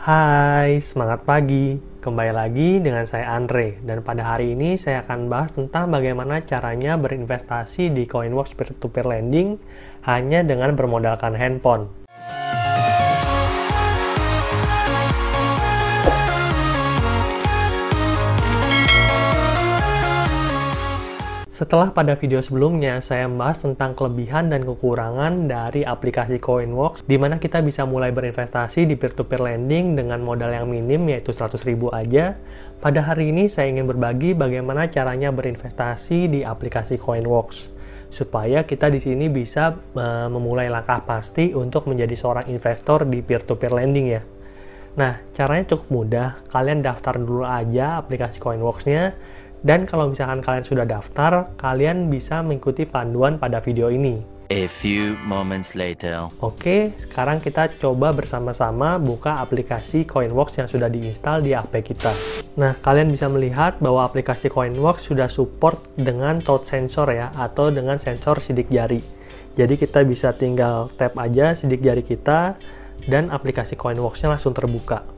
Hai, semangat pagi. Kembali lagi dengan saya Andre, dan pada hari ini saya akan bahas tentang bagaimana caranya berinvestasi di Coinworks peer-to-peer lending hanya dengan bermodalkan handphone. Setelah pada video sebelumnya, saya membahas tentang kelebihan dan kekurangan dari aplikasi Coinworks, di mana kita bisa mulai berinvestasi di peer-to-peer lending dengan modal yang minim, yaitu 100.000 aja. Pada hari ini, saya ingin berbagi bagaimana caranya berinvestasi di aplikasi Coinworks, supaya kita di sini bisa memulai langkah pasti untuk menjadi seorang investor di peer-to-peer lending ya. Nah, caranya cukup mudah. Kalian daftar dulu aja aplikasi Coinworks-nya. Dan kalau misalkan kalian sudah daftar, kalian bisa mengikuti panduan pada video ini. A few moments later. Oke, sekarang kita coba bersama-sama buka aplikasi Coinworks yang sudah diinstal di HP kita. Nah, kalian bisa melihat bahwa aplikasi Coinworks sudah support dengan touch sensor ya, atau dengan sensor sidik jari. Jadi kita bisa tinggal tap aja sidik jari kita, dan aplikasi Coinworks-nya langsung terbuka.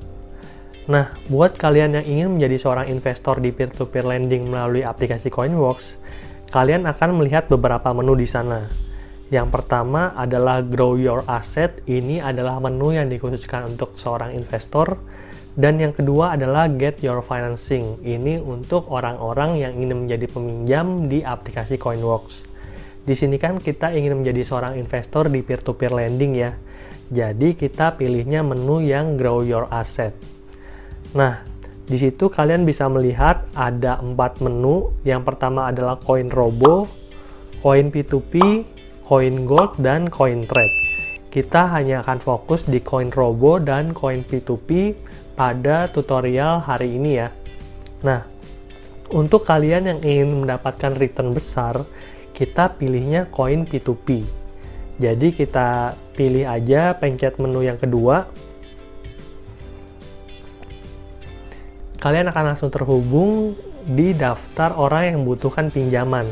Nah, buat kalian yang ingin menjadi seorang investor di peer-to-peer lending melalui aplikasi Coinworks, kalian akan melihat beberapa menu di sana. Yang pertama adalah Grow Your Asset. Ini adalah menu yang dikhususkan untuk seorang investor. Dan yang kedua adalah Get Your Financing. Ini untuk orang-orang yang ingin menjadi peminjam di aplikasi Coinworks. Di sini kan kita ingin menjadi seorang investor di peer-to-peer lending ya. Jadi kita pilihnya menu yang Grow Your Asset. Nah, di situ kalian bisa melihat ada 4 menu. Yang pertama adalah Coin Robo, Coin P2P, Coin Gold, dan Coin Trade. Kita hanya akan fokus di Coin Robo dan Coin P2P pada tutorial hari ini ya. Nah, untuk kalian yang ingin mendapatkan return besar, kita pilihnya Coin P2P. Jadi kita pilih aja, pencet menu yang kedua. Kalian akan langsung terhubung di daftar orang yang membutuhkan pinjaman.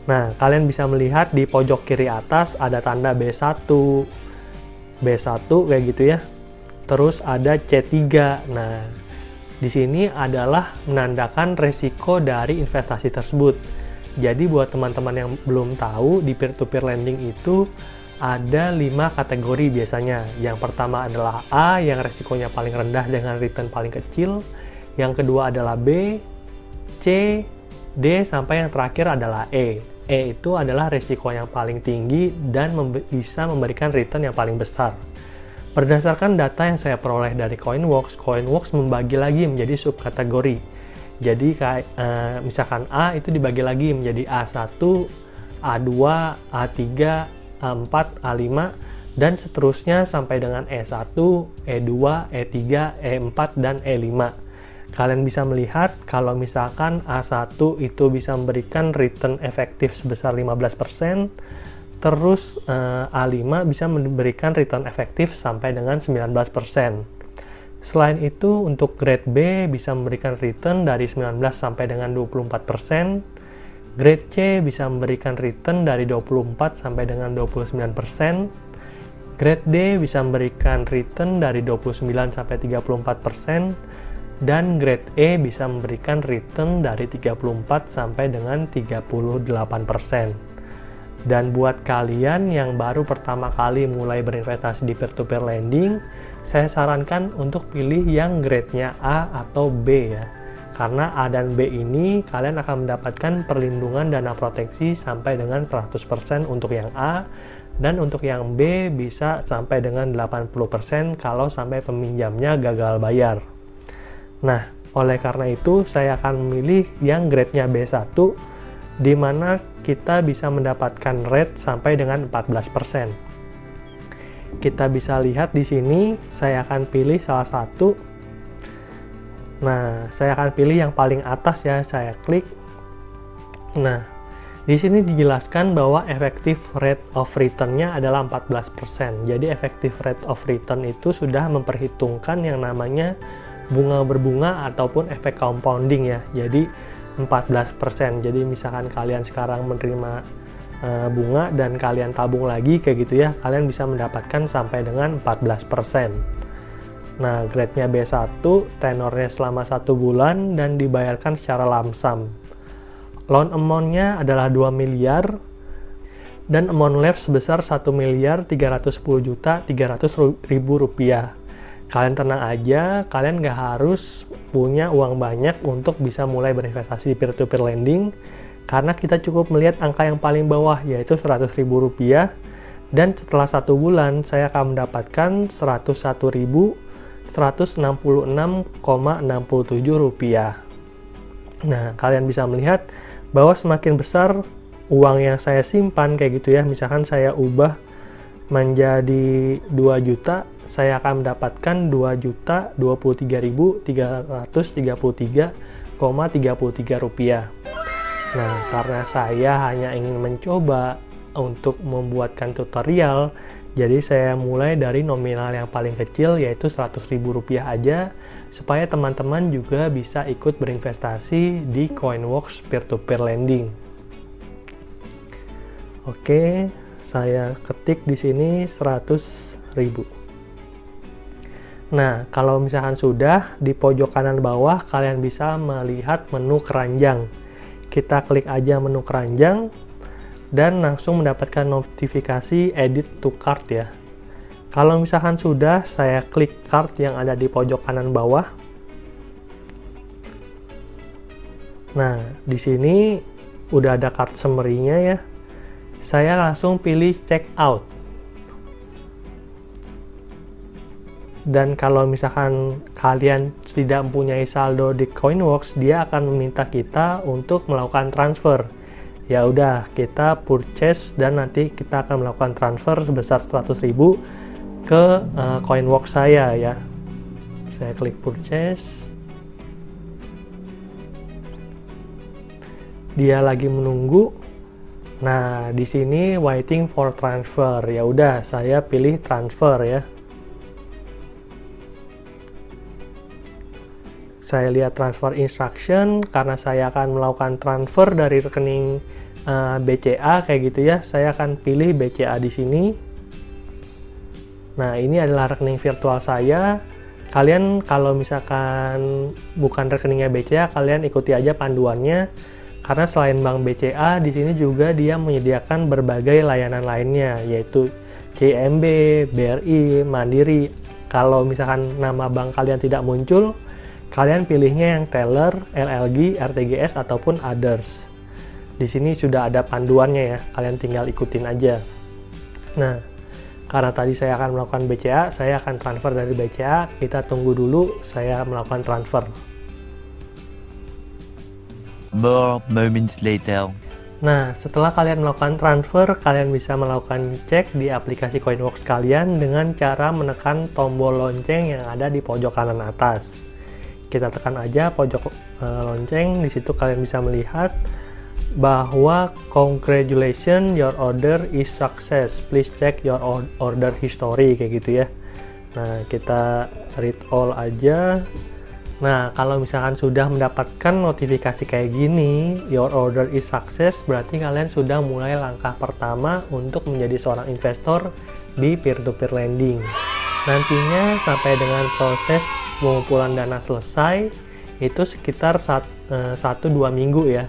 Nah, kalian bisa melihat di pojok kiri atas ada tanda B1, B1 kayak gitu ya. Terus ada C3. Nah, di sini adalah menandakan resiko dari investasi tersebut. Jadi buat teman-teman yang belum tahu, di peer-to-peer lending itu ada 5 kategori biasanya. Yang pertama adalah A, yang resikonya paling rendah dengan return paling kecil. Yang kedua adalah B, C, D, sampai yang terakhir adalah E. E itu adalah risiko yang paling tinggi dan bisa memberikan return yang paling besar. Berdasarkan data yang saya peroleh dari Coinworks, Coinworks membagi lagi menjadi subkategori. Jadi misalkan A itu dibagi lagi menjadi A1, A2, A3, A4, A5, dan seterusnya sampai dengan E1, E2, E3, E4, dan E5. Kalian bisa melihat kalau misalkan A1 itu bisa memberikan return efektif sebesar 15%, terus A5 bisa memberikan return efektif sampai dengan 19%. Selain itu, untuk grade B bisa memberikan return dari 19 sampai dengan 24%, grade C bisa memberikan return dari 24 sampai dengan 29%, grade D bisa memberikan return dari 29 sampai 34%, dan grade E bisa memberikan return dari 34 sampai dengan 38%. Dan buat kalian yang baru pertama kali mulai berinvestasi di peer-to-peer lending, saya sarankan untuk pilih yang grade-nya A atau B ya. Karena A dan B ini kalian akan mendapatkan perlindungan dana proteksi sampai dengan 100% untuk yang A, dan untuk yang B bisa sampai dengan 80% kalau sampai peminjamnya gagal bayar. Nah, oleh karena itu saya akan memilih yang grade-nya B1, di mana kita bisa mendapatkan rate sampai dengan 14%. Kita bisa lihat di sini, saya akan pilih salah satu. Nah, saya akan pilih yang paling atas ya, saya klik. Nah, di sini dijelaskan bahwa effective rate of return-nya adalah 14%. Jadi effective rate of return itu sudah memperhitungkan yang namanya bunga berbunga ataupun efek compounding ya. Jadi 14%. Jadi misalkan kalian sekarang menerima bunga dan kalian tabung lagi kayak gitu ya, kalian bisa mendapatkan sampai dengan 14%. Nah, grade-nya B1, tenornya selama 1 bulan dan dibayarkan secara lump sum. Loan amount-nya adalah 2 miliar dan amount left sebesar 1.310.300.000 rupiah. Kalian tenang aja, kalian nggak harus punya uang banyak untuk bisa mulai berinvestasi di peer-to-peer lending, karena kita cukup melihat angka yang paling bawah, yaitu 100.000 rupiah, dan setelah 1 bulan saya akan mendapatkan 101.166,67 rupiah. Nah, kalian bisa melihat bahwa semakin besar uang yang saya simpan kayak gitu ya, misalkan saya ubah menjadi 2 juta, saya akan mendapatkan 2.23.333,33 rupiah. Nah, karena saya hanya ingin mencoba untuk membuatkan tutorial, jadi saya mulai dari nominal yang paling kecil, yaitu 100.000 rupiah aja, supaya teman-teman juga bisa ikut berinvestasi di Coinworks peer-to-peer lending. Oke, saya ketik di sini 100.000. Nah, kalau misalkan sudah, di pojok kanan bawah kalian bisa melihat menu keranjang. Kita klik aja menu keranjang dan langsung mendapatkan notifikasi edit to cart ya. Kalau misalkan sudah, saya klik cart yang ada di pojok kanan bawah. Nah, di sini udah ada cart summary-nya ya. Saya langsung pilih check out. Dan kalau misalkan kalian tidak mempunyai saldo di Coinworks, dia akan meminta kita untuk melakukan transfer. Ya udah, kita purchase dan nanti kita akan melakukan transfer sebesar 100.000 ke Coinworks saya ya. Saya klik purchase. Dia lagi menunggu. Nah, di sini waiting for transfer. Ya udah, saya pilih transfer ya. Saya lihat transfer instruction, karena saya akan melakukan transfer dari rekening BCA kayak gitu ya. Saya akan pilih BCA di sini. Nah, ini adalah rekening virtual saya. Kalian kalau misalkan bukan rekeningnya BCA, kalian ikuti aja panduannya. Karena selain bank BCA, di sini juga dia menyediakan berbagai layanan lainnya, yaitu CIMB, BRI, Mandiri. Kalau misalkan nama bank kalian tidak muncul, kalian pilihnya yang teller, LLG, RTGS, ataupun others. Di sini sudah ada panduannya ya, kalian tinggal ikutin aja. Nah, karena tadi saya akan melakukan BCA, saya akan transfer dari BCA. Kita tunggu dulu saya melakukan transfer. More moments later. Nah, setelah kalian melakukan transfer, kalian bisa melakukan cek di aplikasi Coinworks kalian dengan cara menekan tombol lonceng yang ada di pojok kanan atas. Kita tekan aja pojok lonceng, di situ kalian bisa melihat bahwa congratulations, your order is success, please check your order history kayak gitu ya. Nah, kita read all aja. Nah, kalau misalkan sudah mendapatkan notifikasi kayak gini, your order is success, berarti kalian sudah mulai langkah pertama untuk menjadi seorang investor di peer-to-peer lending. Nantinya sampai dengan proses pengumpulan dana selesai itu sekitar 1-2 minggu ya,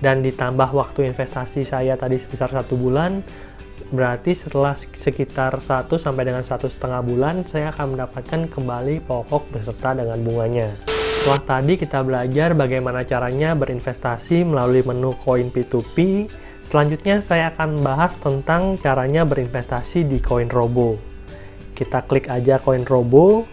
dan ditambah waktu investasi saya tadi sebesar 1 bulan, berarti setelah sekitar 1 sampai dengan 1,5 bulan saya akan mendapatkan kembali pokok beserta dengan bunganya. Setelah tadi kita belajar bagaimana caranya berinvestasi melalui menu Coin P2P, selanjutnya saya akan bahas tentang caranya berinvestasi di CoinRobo. Kita klik aja CoinRobo.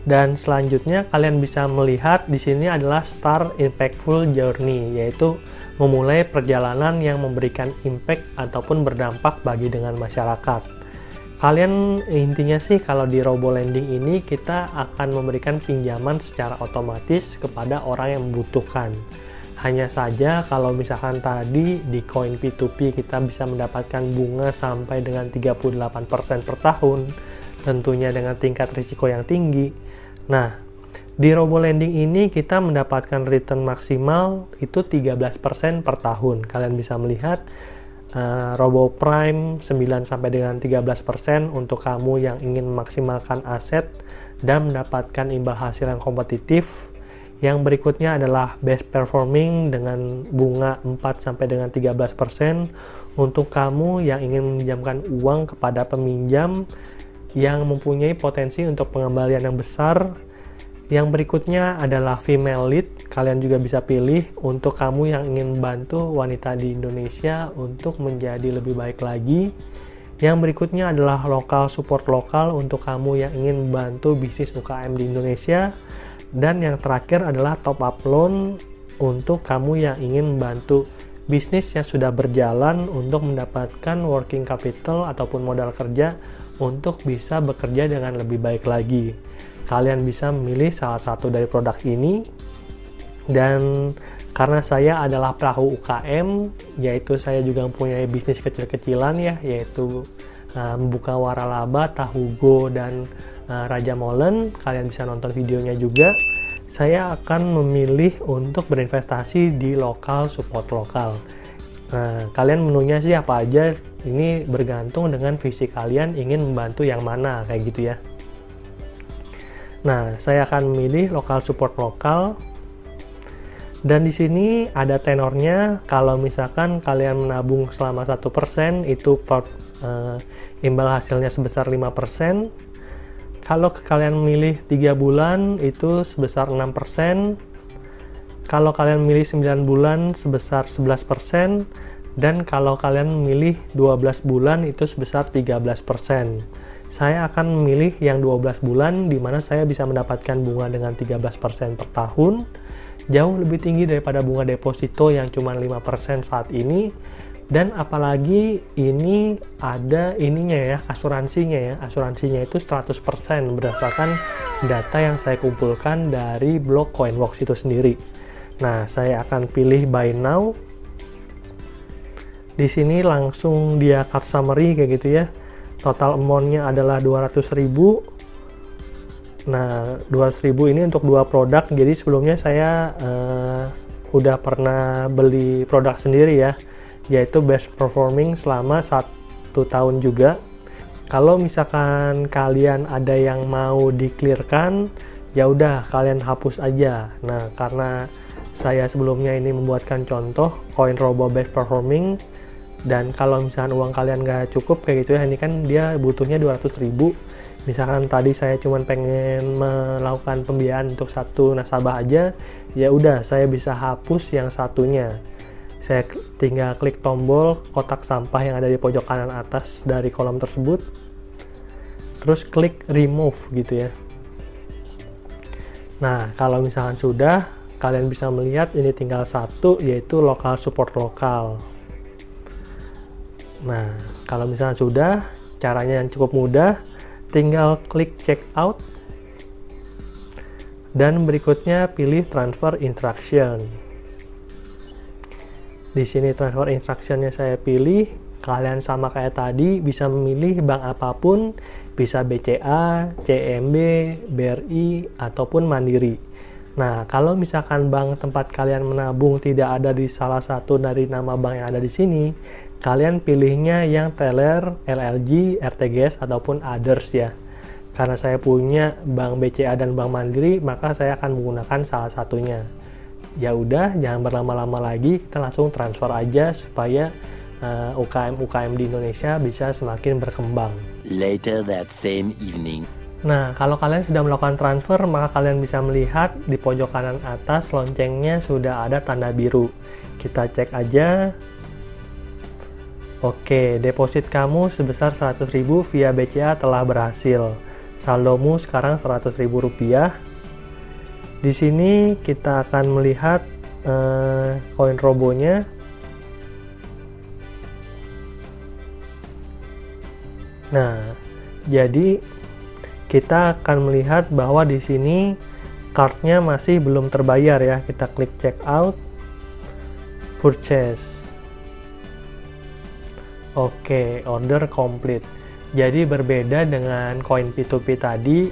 Dan selanjutnya kalian bisa melihat di sini adalah Start Impactful Journey, yaitu memulai perjalanan yang memberikan impact ataupun berdampak bagi dengan masyarakat. Kalian intinya sih kalau di Robo Lending ini kita akan memberikan pinjaman secara otomatis kepada orang yang membutuhkan. Hanya saja kalau misalkan tadi di Coin P2P kita bisa mendapatkan bunga sampai dengan 38% per tahun, tentunya dengan tingkat risiko yang tinggi. Nah, di Robo Lending ini kita mendapatkan return maksimal itu 13% per tahun. Kalian bisa melihat Robo Prime 9 sampai dengan 13% untuk kamu yang ingin memaksimalkan aset dan mendapatkan imbal hasil yang kompetitif. Yang berikutnya adalah best performing dengan bunga 4 sampai dengan 13% untuk kamu yang ingin meminjamkan uang kepada peminjam yang mempunyai potensi untuk pengembalian yang besar. Yang berikutnya adalah female lead. Kalian juga bisa pilih untuk kamu yang ingin membantu wanita di Indonesia untuk menjadi lebih baik lagi. Yang berikutnya adalah local support lokal untuk kamu yang ingin membantu bisnis UKM di Indonesia. Dan yang terakhir adalah top up loan untuk kamu yang ingin membantu bisnis yang sudah berjalan untuk mendapatkan working capital ataupun modal kerja untuk bisa bekerja dengan lebih baik lagi. Kalian bisa memilih salah satu dari produk ini, dan karena saya adalah pelaku UKM, yaitu saya juga mempunyai bisnis kecil-kecilan ya, yaitu membuka waralaba, tahu go, dan Raja Molen. Kalian bisa nonton videonya juga. Saya akan memilih untuk berinvestasi di lokal support lokal. Nah, kalian menunya sih apa aja, ini bergantung dengan visi kalian ingin membantu yang mana, kayak gitu ya. Nah, saya akan memilih lokal support lokal. Dan di sini ada tenornya. Kalau misalkan kalian menabung selama 1%, itu imbal hasilnya sebesar 5%. Kalau kalian memilih 3 bulan, itu sebesar 6%. Kalau kalian memilih 9 bulan, sebesar 11%. Dan kalau kalian memilih 12 bulan, itu sebesar 13%. Saya akan memilih yang 12 bulan, di mana saya bisa mendapatkan bunga dengan 13% per tahun. Jauh lebih tinggi daripada bunga deposito yang cuma 5% saat ini. Dan apalagi ini ada ininya ya, asuransinya ya. Asuransinya itu 100% berdasarkan data yang saya kumpulkan dari blog Coinworks itu sendiri. Nah, saya akan pilih buy now. Di sini langsung dia card summary kayak gitu ya. Total amount-nya adalah 200.000. Nah, 200.000 ini untuk 2 produk. Jadi sebelumnya saya udah pernah beli produk sendiri ya, yaitu best performing selama 1 tahun juga. Kalau misalkan kalian ada yang mau di-clearkan, ya udah kalian hapus aja. Nah, karena saya sebelumnya ini membuatkan contoh CoinRobo best performing, dan kalau misalkan uang kalian nggak cukup kayak gitu ya, ini kan dia butuhnya 200.000. Misalkan tadi saya cuma pengen melakukan pembiayaan untuk 1 nasabah aja, ya udah saya bisa hapus yang satunya. Saya tinggal klik tombol kotak sampah yang ada di pojok kanan atas dari kolom tersebut, terus klik remove gitu ya. Nah, kalau misalkan sudah, kalian bisa melihat ini tinggal 1, yaitu local support lokal. Nah, kalau misalnya sudah, caranya yang cukup mudah, tinggal klik check out, dan berikutnya pilih transfer instruction. Di sini transfer instructionnya saya pilih. Kalian sama kayak tadi bisa memilih bank apapun, bisa BCA, CIMB, BRI, ataupun Mandiri. Nah, kalau misalkan bank tempat kalian menabung tidak ada di salah satu dari nama bank yang ada di sini, kalian pilihnya yang teller, LLG, RTGS, ataupun others ya. Karena saya punya bank BCA dan bank Mandiri, maka saya akan menggunakan salah satunya. Ya udah, jangan berlama-lama lagi, kita langsung transfer aja supaya UKM-UKM di Indonesia bisa semakin berkembang. Later that same evening. Nah, kalau kalian sudah melakukan transfer, maka kalian bisa melihat di pojok kanan atas loncengnya sudah ada tanda biru. Kita cek aja. Oke, deposit kamu sebesar 100.000 via BCA telah berhasil. Saldomu sekarang Rp100.000. Di sini kita akan melihat CoinRobo-nya. Nah, jadi kita akan melihat bahwa di sini card-nya masih belum terbayar ya. Kita klik check out, purchase. Oke, order complete. Jadi berbeda dengan koin P2P tadi,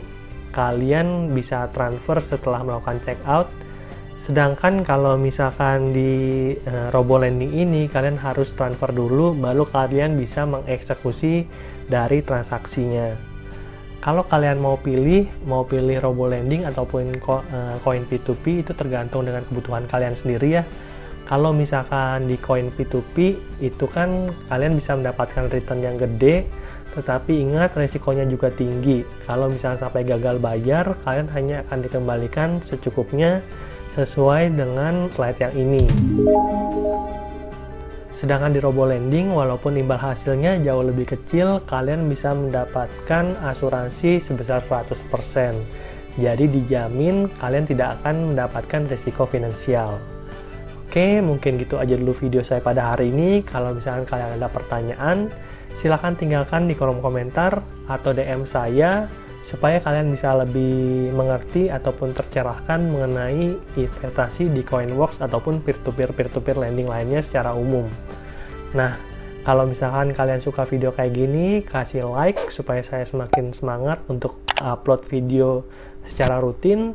kalian bisa transfer setelah melakukan check out. Sedangkan kalau misalkan di Robo Lending ini, kalian harus transfer dulu, baru kalian bisa mengeksekusi dari transaksinya. Kalau kalian mau pilih Robo Lending ataupun koin P2P, itu tergantung dengan kebutuhan kalian sendiri ya. Kalau misalkan di koin P2P itu kan kalian bisa mendapatkan return yang gede, tetapi ingat resikonya juga tinggi. Kalau misalnya sampai gagal bayar, kalian hanya akan dikembalikan secukupnya sesuai dengan slide yang ini. Sedangkan di Robo Lending, walaupun imbal hasilnya jauh lebih kecil, kalian bisa mendapatkan asuransi sebesar 100%. Jadi dijamin kalian tidak akan mendapatkan risiko finansial. Oke, mungkin gitu aja dulu video saya pada hari ini. Kalau misalkan kalian ada pertanyaan, silahkan tinggalkan di kolom komentar atau DM saya supaya kalian bisa lebih mengerti ataupun tercerahkan mengenai investasi di Coinworks ataupun peer-to-peer lending lainnya secara umum. Nah, kalau misalkan kalian suka video kayak gini, kasih like supaya saya semakin semangat untuk upload video secara rutin.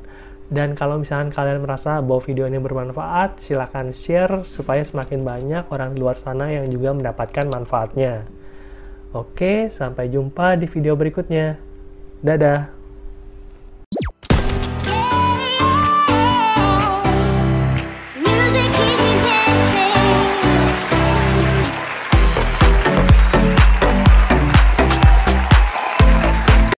Dan kalau misalkan kalian merasa bahwa video ini bermanfaat, silahkan share supaya semakin banyak orang di luar sana yang juga mendapatkan manfaatnya. Oke, sampai jumpa di video berikutnya. Dadah!